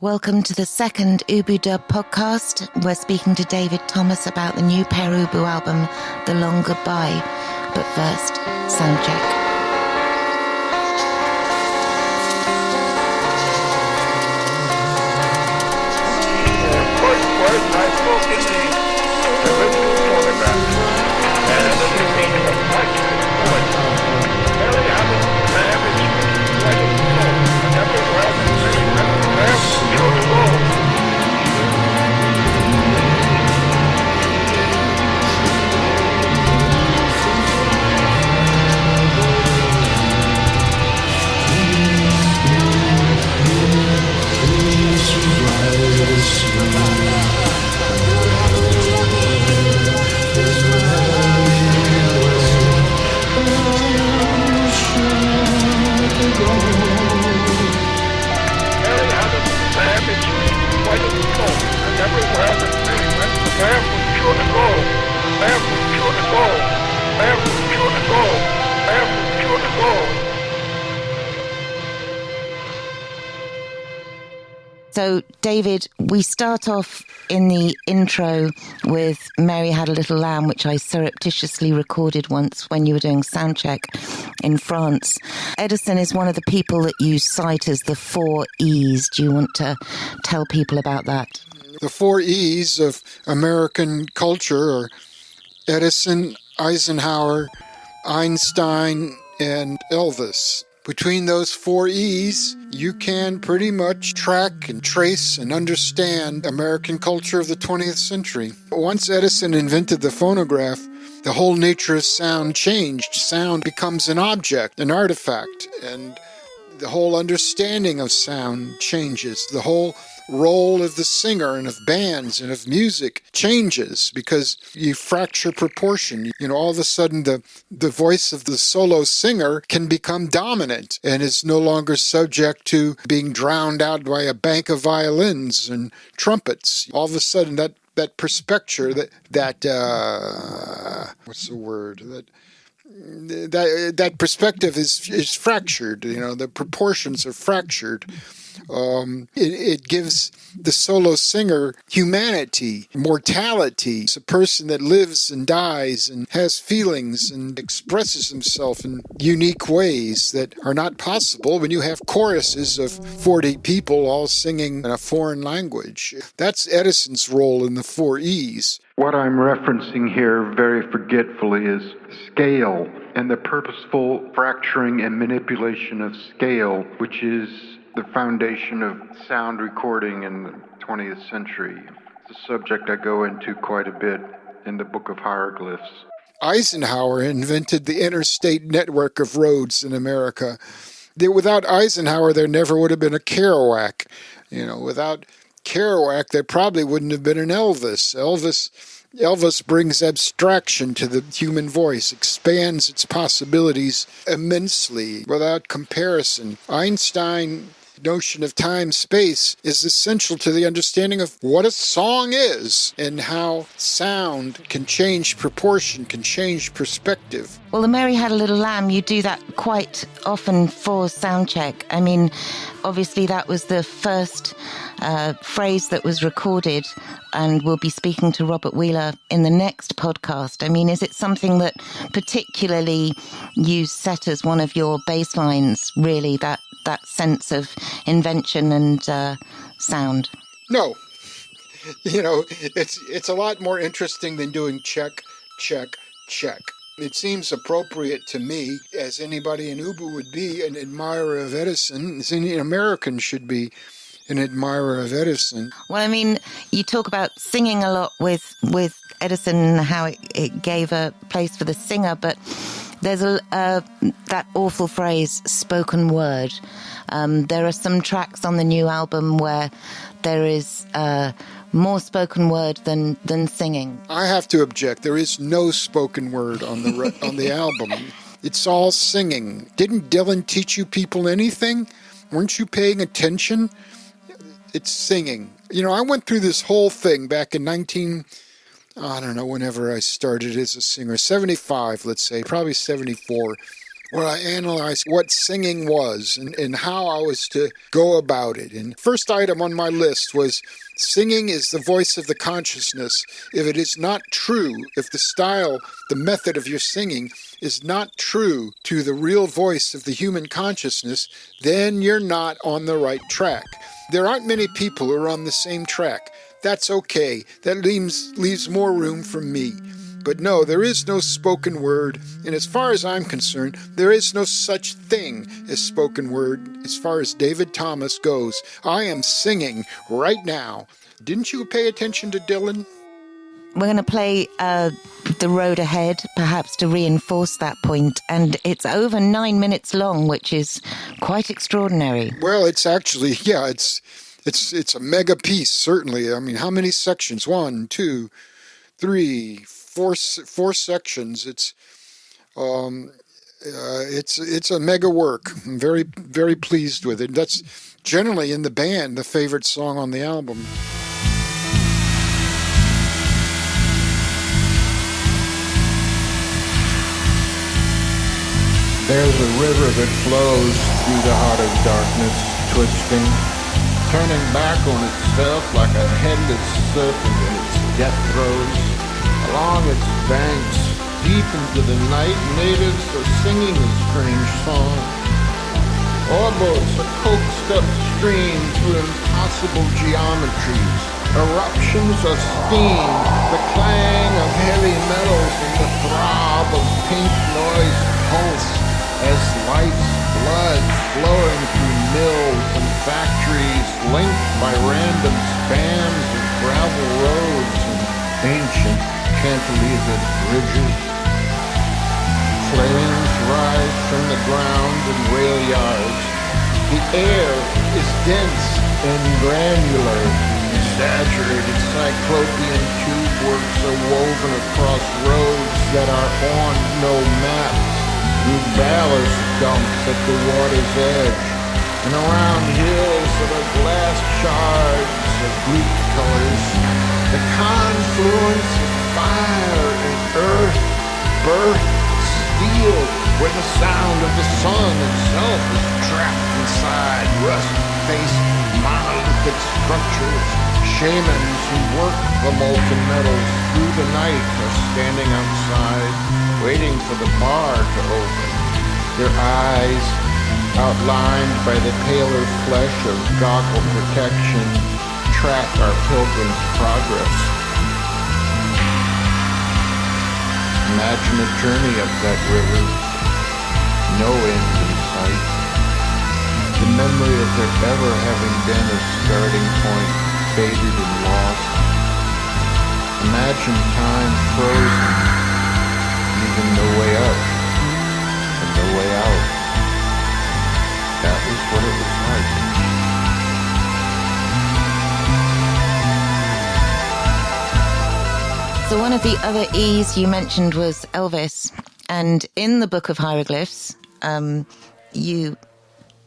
Welcome to the second Ubu Dub podcast. We're speaking to David Thomas about the new Pere Ubu album, The Long Goodbye. But first, sound check. So, David, we start off in the intro with Mary Had a Little Lamb, which I surreptitiously recorded once when you were doing soundcheck in France. Edison is one of the people that you cite as the 4 E's. Do you want to tell people about that? The 4 E's of American culture are Edison, Eisenhower, Einstein, and Elvis. Between those 4 E's, you can pretty much track and trace and understand American culture of the 20th century. Once Edison invented the phonograph, the whole nature of sound changed. Sound becomes an object, an artifact, and the whole understanding of sound changes. The whole role of the singer and of bands and of music changes because you fracture proportion. You know, all of a sudden the voice of the solo singer can become dominant and is no longer subject to being drowned out by a bank of violins and trumpets. All of a sudden that perspective, what's the word? That perspective is fractured. You know, the proportions are fractured. It gives the solo singer humanity, mortality. It's a person that lives and dies and has feelings and expresses himself in unique ways that are not possible when you have choruses of 40 people all singing in a foreign language. That's Edison's role in the 4 E's. What I'm referencing here very forgetfully is scale and the purposeful fracturing and manipulation of scale, which is the foundation of sound recording in the 20th century. It's a subject I go into quite a bit in the Book of Hieroglyphs. Eisenhower invented the interstate network of roads in America. Without Eisenhower, there never would have been a Kerouac. You know, without Kerouac, there probably wouldn't have been an Elvis. Elvis brings abstraction to the human voice, expands its possibilities immensely without comparison. Einstein's notion of time-space is essential to the understanding of what a song is and how sound can change proportion, can change perspective. Well, the Mary Had a Little Lamb, you do that quite often for soundcheck. I mean, obviously that was the first phrase that was recorded, and we'll be speaking to Robert Wheeler in the next podcast. I mean, is it something that particularly you set as one of your baselines, really, that sense of invention and sound? No. You know, it's a lot more interesting than doing check, check, check. It seems appropriate to me, as anybody in Ubu would be, an admirer of Edison, as any American should be an admirer of Edison. Well, I mean, you talk about singing a lot with Edison and how it gave a place for the singer, but there's that awful phrase, spoken word. There are some tracks on the new album where there is more spoken word than singing. I have to object. There is no spoken word on the album. It's all singing. Didn't Dylan teach you people anything? Weren't you paying attention? It's singing. You know, I went through this whole thing back in whenever I started as a singer, 75, let's say, probably 74. where I analyzed what singing was and how I was to go about it. And first item on my list was singing is the voice of the consciousness. If it is not true, if the style, the method of your singing is not true to the real voice of the human consciousness, then you're not on the right track. There aren't many people who are on the same track. That's okay. That leaves more room for me. But no, there is no spoken word, and as far as I'm concerned, there is no such thing as spoken word as far as David Thomas goes. I am singing right now. Didn't you pay attention to Dylan? We're going to play The Road Ahead, perhaps to reinforce that point, and it's over 9 minutes long, which is quite extraordinary. Well, it's actually, yeah, it's a mega piece, certainly. I mean, how many sections? 1, 2, 3, 4 sections. It's a mega work. I'm very, very pleased with it. That's generally in the band the favorite song on the album. There's a river that flows through the heart of darkness, twisting, turning back on itself like a headless serpent in its death throes. Along its banks, deep into the night, natives are singing a strange song. Oarboats are coaxed upstream through impossible geometries. Eruptions of steam, the clang of heavy metals, and the throb of pink noise pulse as life's blood flowing through mills and factories linked by random spans of gravel roads and ancient cantilevered bridges. Flames rise from the ground and rail yards. The air is dense and granular. Exaggerated cyclopean tube works are woven across roads that are on no maps, through ballast dumps at the water's edge, and around hills that are glass shards of Greek colors. The confluence of fire and earth, birth, steel, where the sound of the sun itself is trapped inside rust-faced monolithic structures. Shamans who work the molten metals through the night are standing outside, waiting for the bar to open. Their eyes, outlined by the paler flesh of goggle protection, track our pilgrim's progress. Imagine a journey up that river, no end in sight. The memory of there ever having been a starting point faded and lost. Imagine time frozen, even the way up and the way out. That was what it was like. So one of the other E's you mentioned was Elvis, and in the Book of Hieroglyphs, you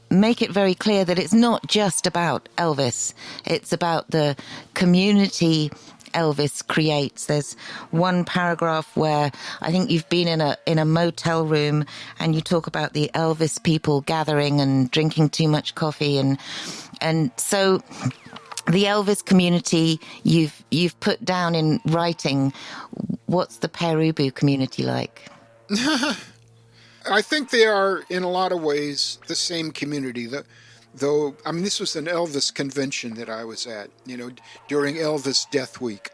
make it very clear that it's not just about Elvis. It's about the community Elvis creates. There's one paragraph where I think you've been in a motel room and you talk about the Elvis people gathering and drinking too much coffee, and so the Elvis community you've put down in writing. What's the Pere Ubu community like? I think they are, in a lot of ways, the same community. Though, I mean, this was an Elvis convention that I was at, during Elvis Death Week.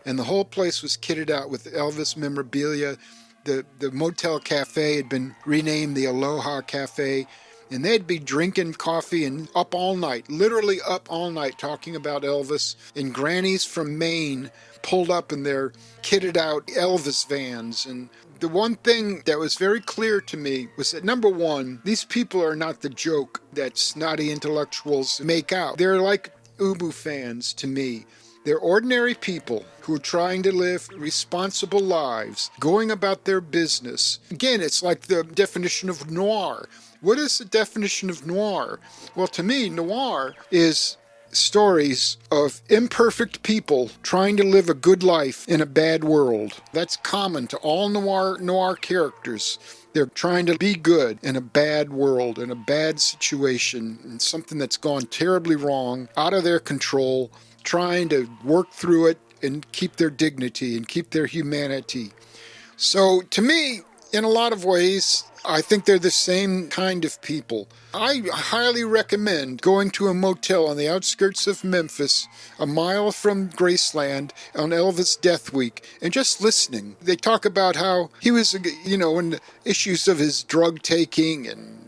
And the whole place was kitted out with Elvis memorabilia. The motel cafe had been renamed the Aloha Cafe. And they'd be drinking coffee and up all night, literally up all night, talking about Elvis. And grannies from Maine pulled up in their kitted out Elvis vans. And the one thing that was very clear to me was that, number one, these people are not the joke that snotty intellectuals make out. They're like Ubu fans to me. They're ordinary people who are trying to live responsible lives, going about their business. Again, it's like the definition of noir. What is the definition of noir? Well, to me, noir is stories of imperfect people trying to live a good life in a bad world. That's common to all noir characters. They're trying to be good in a bad world, in a bad situation, in something that's gone terribly wrong, out of their control, trying to work through it and keep their dignity and keep their humanity. So to me, in a lot of ways, I think they're the same kind of people. I highly recommend going to a motel on the outskirts of Memphis, a mile from Graceland, on Elvis' death week, and just listening. They talk about how he was, and the issues of his drug taking and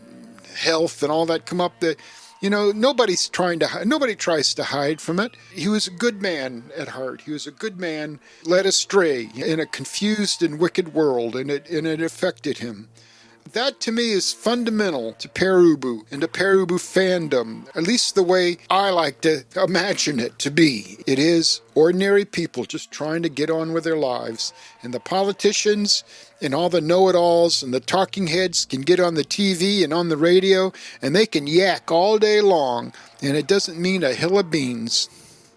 health and all that come up. That nobody tries to hide from it. He was a good man at heart. He was a good man led astray in a confused and wicked world, and it affected him. That, to me, is fundamental to Pere Ubu and to Pere Ubu fandom, at least the way I like to imagine it to be. It is ordinary people just trying to get on with their lives. And the politicians and all the know-it-alls and the talking heads can get on the TV and on the radio, and they can yak all day long, and it doesn't mean a hill of beans.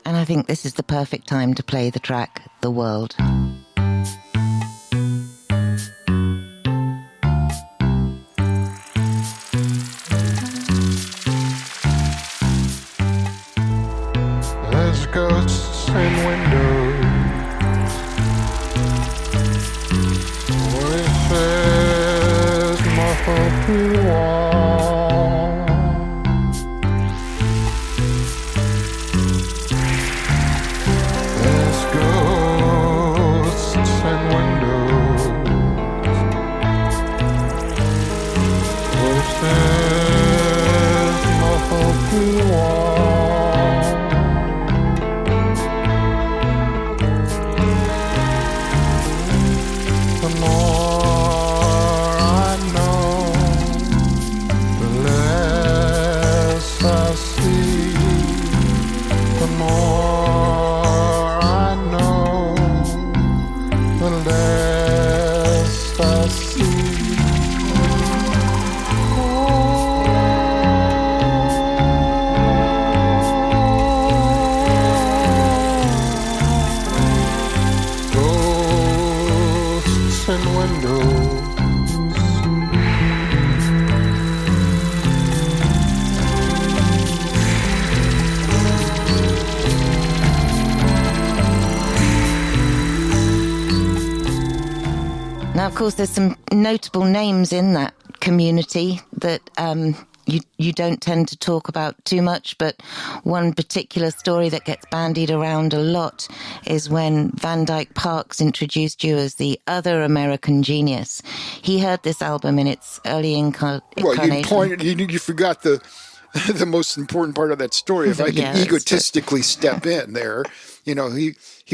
And I think this is the perfect time to play the track, The World. There's ghosts and windows, voices muffled through the wall. There's ghosts and windows, voices muffled through the wall. The more I know, the less I see. The more I know, the less I see. Ghosts and windows. Now, of course, there's some notable names in that community that you don't tend to talk about too much, but one particular story that gets bandied around a lot is when Dyke Parks introduced you as the other American genius. He heard this album in its early incarnation. Well, you forgot the most important part of that story. If I can egotistically step in there, he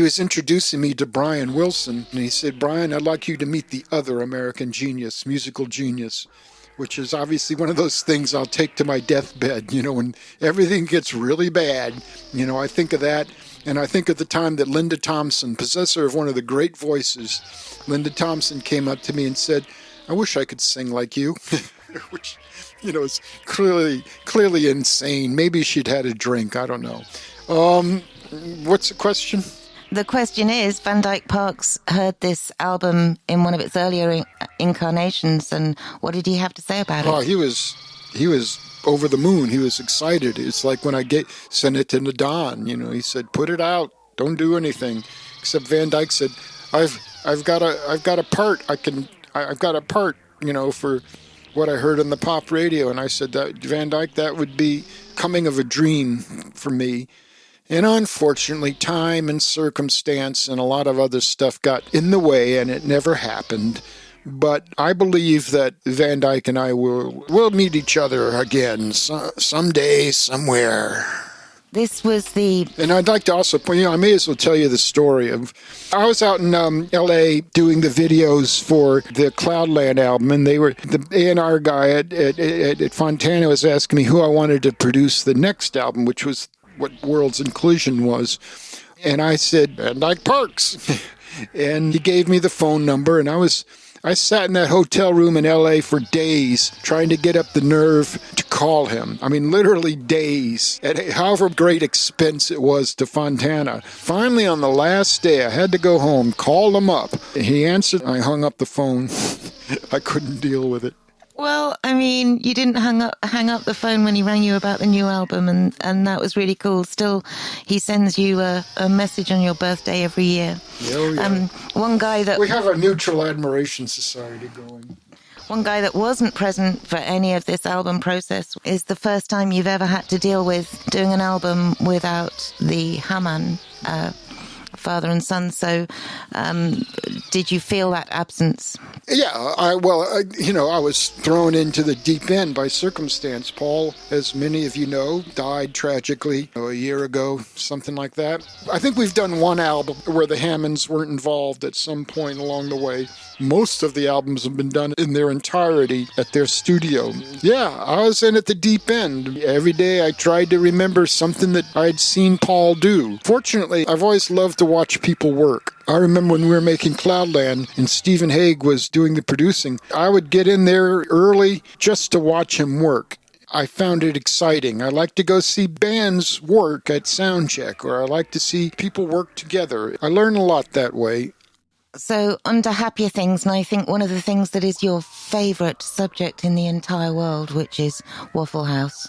was introducing me to Brian Wilson, and he said, "Brian, I'd like you to meet the other American genius, musical genius," which is obviously one of those things I'll take to my deathbed, when everything gets really bad. I think of that, and I think of the time that Linda Thompson, possessor of one of the great voices, Linda Thompson came up to me and said, "I wish I could sing like you," which, is clearly insane. Maybe she'd had a drink. I don't know. What's the question? The question is, Dyke Parks heard this album in one of its earlier incarnations, and what did he have to say about it? Oh, he was over the moon. He was excited. It's like when I sent it to Nadon. He said, "Put it out. Don't do anything." Except Van Dyke said, "I've got a part. I've got a part. For what I heard on the pop radio." And I said, "That Van Dyke, that would be coming of a dream for me." And unfortunately, time and circumstance and a lot of other stuff got in the way, and it never happened. But I believe that Van Dyke and I will meet each other again someday, somewhere. This was And I'd like to also point, I may as well tell you the story of, I was out in L.A. doing the videos for the Cloudland album, and the A&R guy at Fontana was asking me who I wanted to produce the next album, which was what World's Inclusion was. And I said, Dyke Parks. And he gave me the phone number, and I was I sat in that hotel room in LA for days trying to get up the nerve to call him. I mean, literally days, at however great expense it was to Fontana. Finally, on the last day, I had to go home, called him up. He answered. I hung up the phone. I couldn't deal with it. Well, I mean, you didn't hang up the phone when he rang you about the new album, and that was really cool. Still, he sends you a message on your birthday every year. Oh, yeah. One guy that We have a mutual admiration society going. One guy that wasn't present for any of this album process is the first time you've ever had to deal with doing an album without the Hammond, father and son. So did you feel that absence? Yeah, I was thrown into the deep end by circumstance. Paul, as many of you know, died tragically a year ago, something like that. I think we've done one album where the Hammonds weren't involved at some point along the way. Most of the albums have been done in their entirety at their studio. Yeah, I was in at the deep end. Every day I tried to remember something that I'd seen Paul do. Fortunately, I've always loved to watch people work. I remember when we were making Cloudland and Stephen Hague was doing the producing, I would get in there early just to watch him work. I found it exciting. I like to go see bands work at soundcheck, or I like to see people work together. I learn a lot that way. So, on to happier things, and I think one of the things that is your favourite subject in the entire world, which is Waffle House.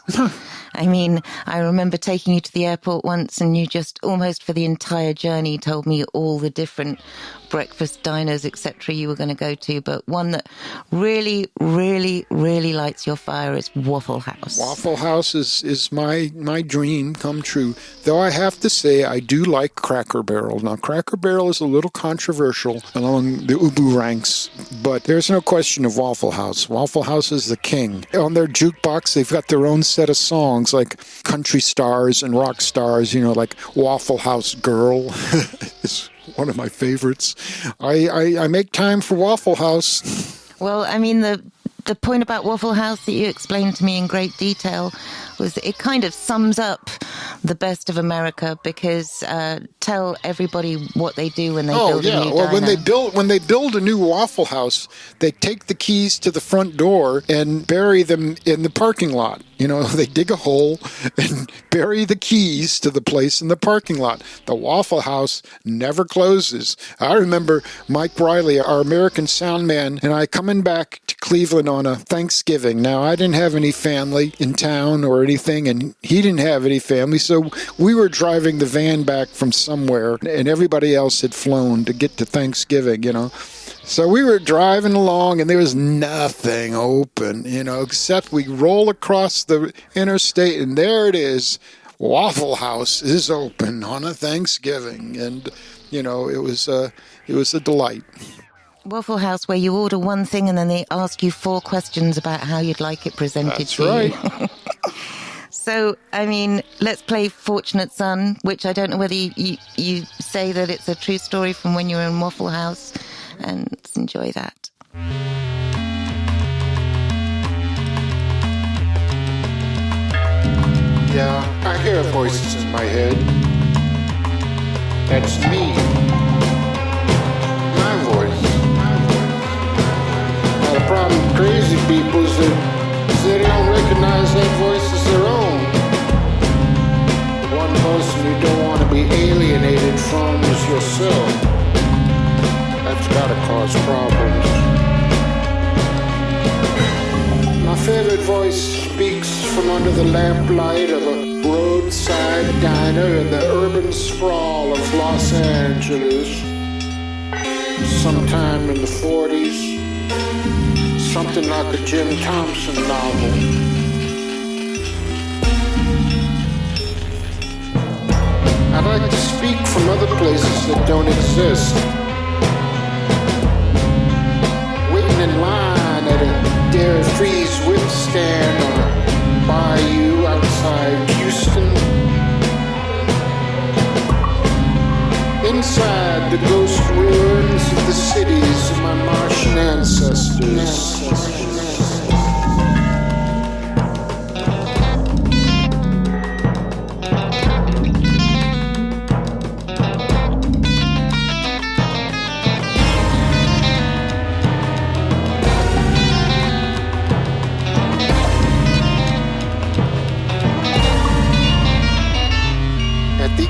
I mean, I remember taking you to the airport once, and you just almost for the entire journey told me all the different breakfast diners, etc. you were going to go to, but one that really, really, really lights your fire is Waffle House. Waffle House is my dream come true. Though I have to say I do like Cracker Barrel. Now, Cracker Barrel is a little controversial along the Ubu ranks, but there's no question of Waffle House. Waffle House is the king. On their jukebox, they've got their own set of songs like country stars and rock stars, like Waffle House Girl. It's one of my favorites. I make time for Waffle House. Well, I mean, the point about Waffle House that you explained to me in great detail was it kind of sums up the best of America, because tell everybody what they do when they build a new diner. When they build a new Waffle House, they take the keys to the front door and bury them in the parking lot. They dig a hole and bury the keys to the place in the parking lot. The Waffle House never closes. I remember Mike Riley, our American sound man, and I coming back to Cleveland on a Thanksgiving. Now, I didn't have any family in town or anything, and he didn't have any family, so we were driving the van back from somewhere, and everybody else had flown to get to Thanksgiving, So we were driving along, and there was nothing open, except we roll across the interstate, and there it is. Waffle House is open on a Thanksgiving, and it was a delight. Waffle House, where you order one thing and then they ask you 4 questions about how you'd like it presented That's to right. you. So, I mean, let's play Fortunate Son, which I don't know whether you say that it's a true story from when you were in Waffle House, and let's enjoy that. Yeah, I hear voices in my head. That's me. My voice. Now the problem with crazy people is that they don't recognize that voice as their own. The one person you don't want to be alienated from is yourself. That's gotta cause problems. My favorite voice speaks from under the lamplight of a roadside diner in the urban sprawl of Los Angeles. Sometime in the 40s. Something like a Jim Thompson novel. I like to speak from other places that don't exist. Waiting in line at a Dairy Freeze whip stand on a bayou outside Houston. Inside the ghost ruins of the cities of my Martian ancestors.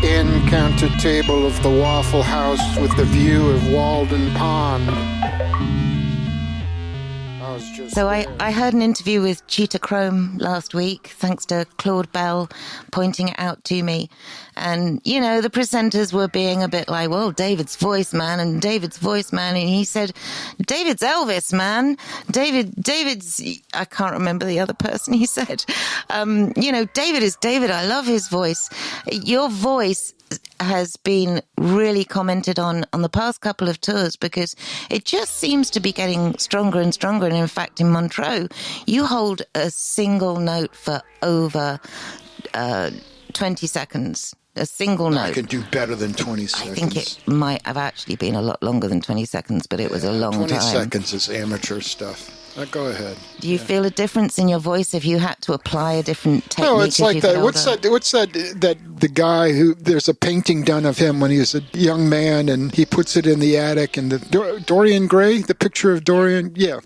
the end counter table of the Waffle House with the view of Walden Pond. So I heard an interview with Cheetah Chrome last week, thanks to Claude Bell pointing it out to me. And, you know, the presenters were being a bit like, well, David's voice, man, and David's voice, man. And he said, David's Elvis, man. David's, I can't remember the other person he said. You know, David is David. I love his voice. Your voice has been really commented on the past couple of tours because it just seems to be getting stronger and stronger. And in fact, in Montreux, you hold a single note for over 20 seconds. A single note. I could do better than 20 seconds. I think it might have actually been a lot longer than 20 seconds, but it was a long 20 time. 20 seconds is amateur stuff. Go ahead. Do you feel a difference in your voice if you had to apply a different technique? No, it's like that. What's that? The guy who there's a painting done of him when he was a young man, and he puts it in the attic. And the Dorian Gray, the picture of Dorian. Yeah,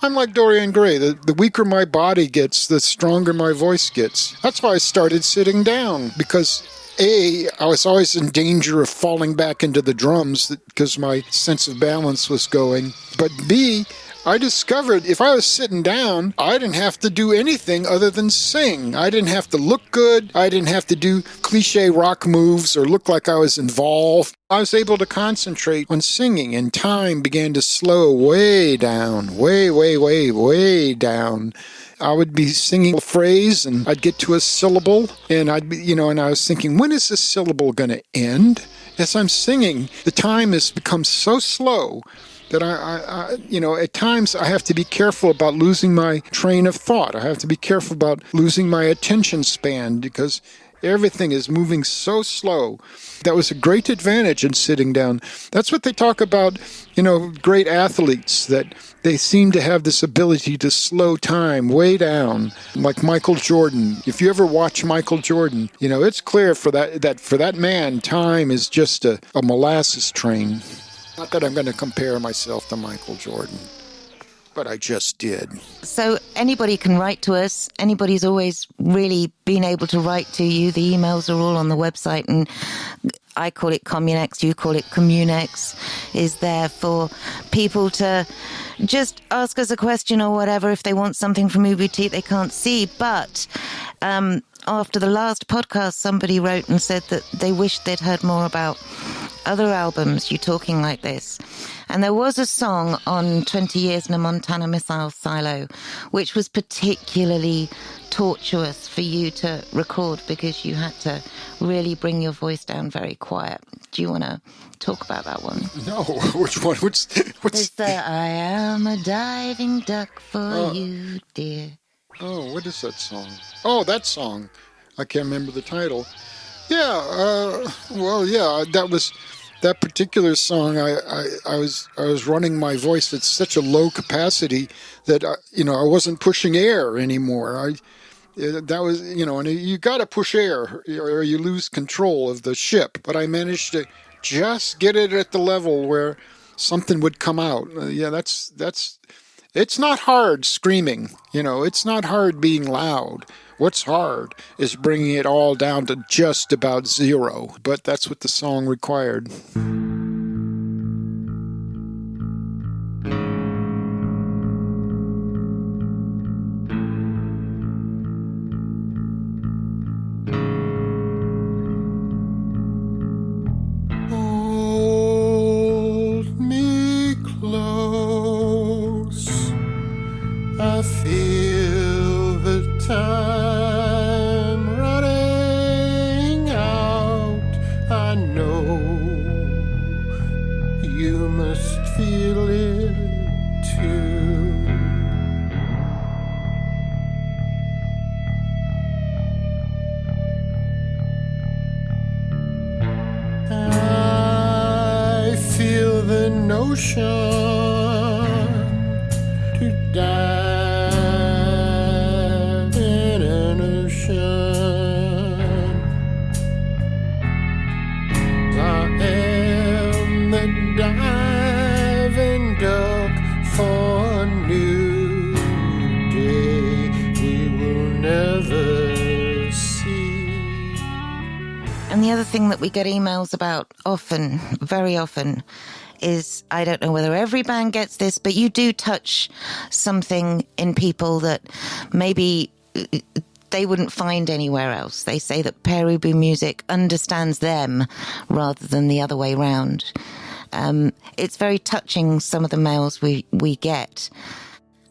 I'm like Dorian Gray. The weaker my body gets, the stronger my voice gets. That's why I started sitting down, because I was always in danger of falling back into the drums because my sense of balance was going. But B, I discovered if I was sitting down, I didn't have to do anything other than sing. I didn't have to look good. I didn't have to do cliche rock moves or look like I was involved. I was able to concentrate on singing, and time began to slow way down, way down. I would be singing a phrase, and I'd get to a syllable, and and I was thinking, when is this syllable going to end? As I'm singing, the time has become so slow that I at times I have to be careful about losing my train of thought. I have to be careful about losing my attention span because everything is moving so slow. That was a great advantage in sitting down. That's what they talk about, great athletes, that they seem to have this ability to slow time way down, like Michael Jordan. If you ever watch Michael Jordan, it's clear for that man, time is just a molasses train. Not that I'm going to compare myself to Michael Jordan, but I just did. So anybody can write to us. Anybody's always really been able to write to you. The emails are all on the website, and I call it Communex, you call it Communex, is there for people to just ask us a question or whatever if they want something from Ubu they can't see. But after the last podcast, somebody wrote and said that they wished they'd heard more about other albums, you talking like this. And there was a song on 20 Years in a Montana Missile Silo, which was particularly tortuous for you to record because you had to really bring your voice down very quiet. Do you want to talk about that one? No, which one? What's It's the I am a diving duck for you, dear. Oh, what is that song? Oh, that song. I can't remember the title. Yeah, that particular song. I was running my voice at such a low capacity that I wasn't pushing air anymore. That was and you got to push air or you lose control of the ship. But I managed to just get it at the level where something would come out. That's. It's not hard screaming. It's not hard being loud. What's hard is bringing it all down to just about zero. But that's what the song required. Hold me close. I feel the time running out. I know you must feel it too. I feel the notion to dive in an ocean. I am the diving duck for a new day we will never see. And the other thing that we get emails about often, very often, is, I don't know whether every band gets this, but you do touch something in people that maybe they wouldn't find anywhere else. They say that Pere Ubu music understands them rather than the other way round. It's very touching, some of the mails we get.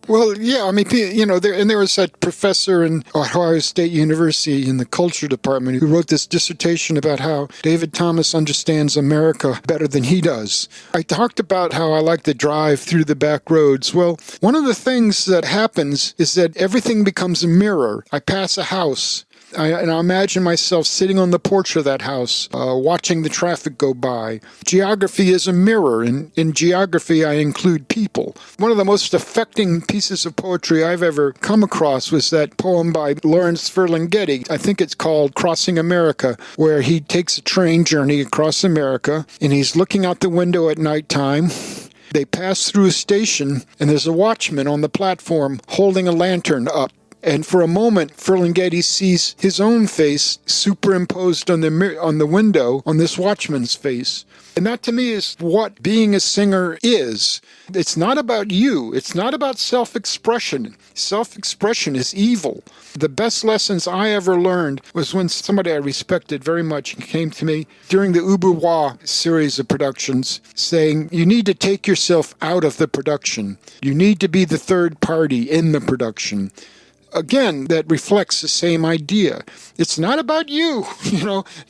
Well, yeah, I mean, there was that professor in Ohio State University in the culture department who wrote this dissertation about how David Thomas understands America better than he does. I talked about how I like to drive through the back roads. Well, one of the things that happens is that everything becomes a mirror. I pass a house. And I imagine myself sitting on the porch of that house, watching the traffic go by. Geography is a mirror, and in geography I include people. One of the most affecting pieces of poetry I've ever come across was that poem by Lawrence Ferlinghetti. I think it's called Crossing America, where he takes a train journey across America, and he's looking out the window at nighttime. They pass through a station, and there's a watchman on the platform holding a lantern up. And for a moment, Ferlinghetti sees his own face superimposed on the window on this watchman's face. And that to me is what being a singer is. It's not about you. It's not about self-expression. Self-expression is evil. The best lessons I ever learned was when somebody I respected very much came to me during the Ubu Dub series of productions saying, you need to take yourself out of the production. You need to be the third party in the production. Again, that reflects the same idea. It's not about you,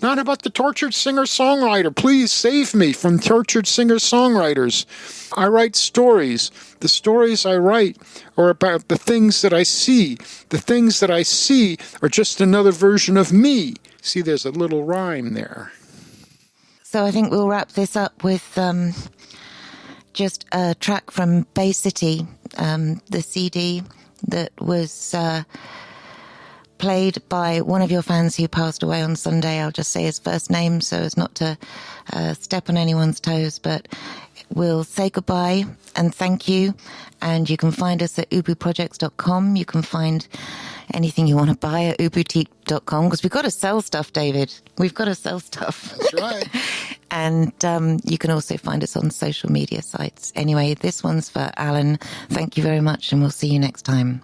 not about the tortured singer-songwriter. Please save me from tortured singer-songwriters. I write stories. The stories I write are about the things that I see. The things that I see are just another version of me. See, there's a little rhyme there. So I think we'll wrap this up with just a track from Bay City, the CD that was played by one of your fans who passed away on Sunday. I'll just say his first name so as not to step on anyone's toes, but we'll say goodbye and thank you. And you can find us at ubuprojects.com. You can find anything you want to buy at uboutique.com, because we've got to sell stuff, David. We've got to sell stuff. That's right. And you can also find us on social media sites. Anyway, this one's for Alan. Thank you very much, and we'll see you next time.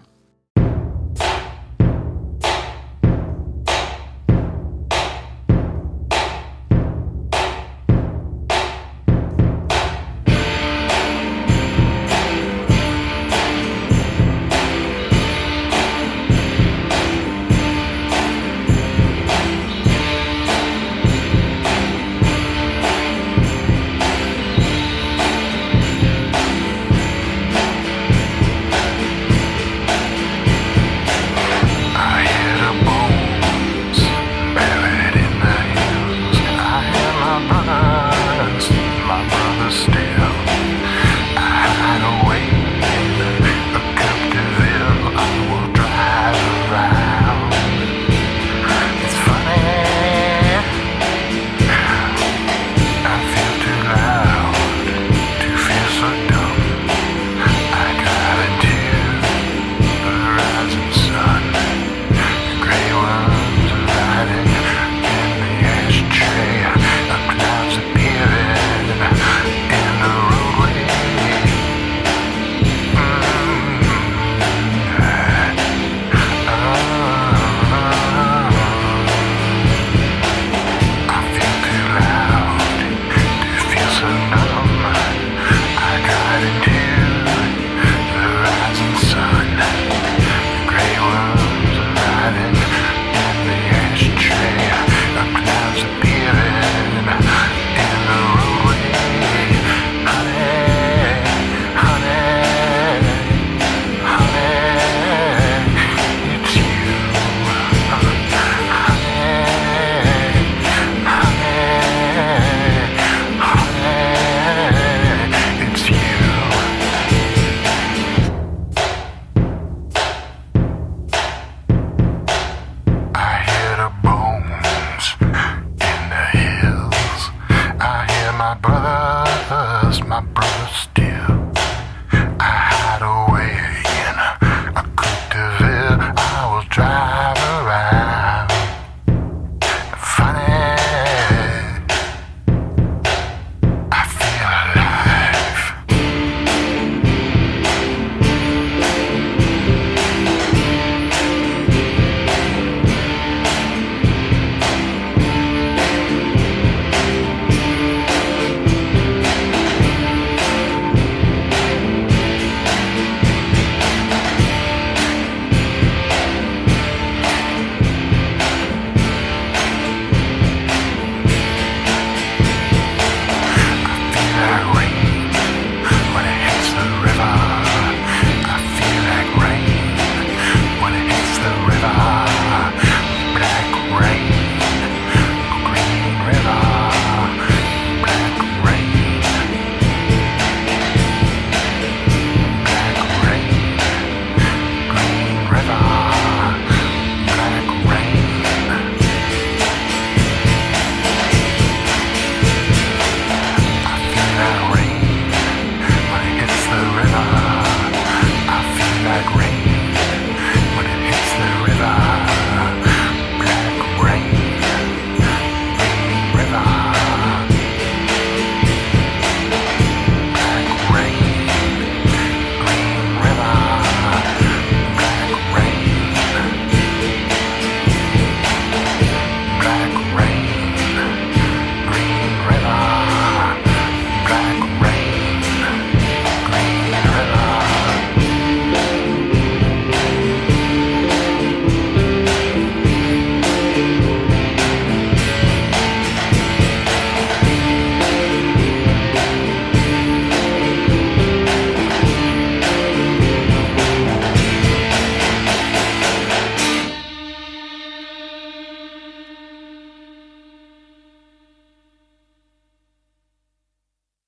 Still